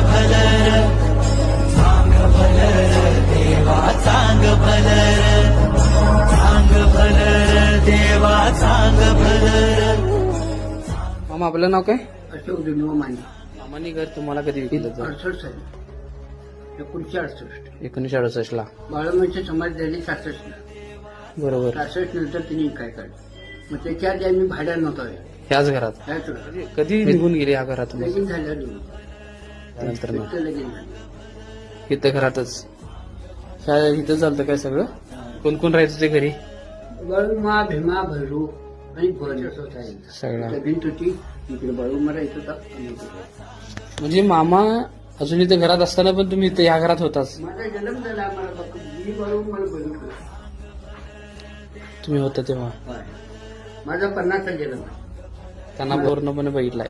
भलर चांग भलर देवा चांग भलर चांग भलर देवा चांग भलर। मामा आपलं नाव काय? अशोक दिनवा माने. मामानी घर तुम्हाला कधी विकलं? 68 साली 1968. 1968 ला. बाळामाईची समाज झाली 66 ला. बरोबर. 66 नंतर तिने काय काढलं. मग त्याच्या आधी आम्ही भाड्या नव्हतो. ह्याच घरात ह्याच वेळेला. कधी निघून गेले या घरातून? लगीन झालं नाही. नंतर फक्त लगीन झालं. इथं घरातच इथं चालतं काय सगळं? कोण कोण राहायचं ते घरी? बाळूमा, भीमा, भैरू आणि भोजन सगळं. भिंत होती. इकडे बाळूमा राहायचं होता. आणि इकडे. म्हणजे मामा अजून इथं घरात असताना पण तुम्ही इथं या घरात होताच? माझा जन्म झाला आम्हाला फक्त. मी बाळू मला बघितलं. तुम्ही होता तेव्हा? माझा 50चा जन्म. त्यांना पूर्णपणे बघितलाय.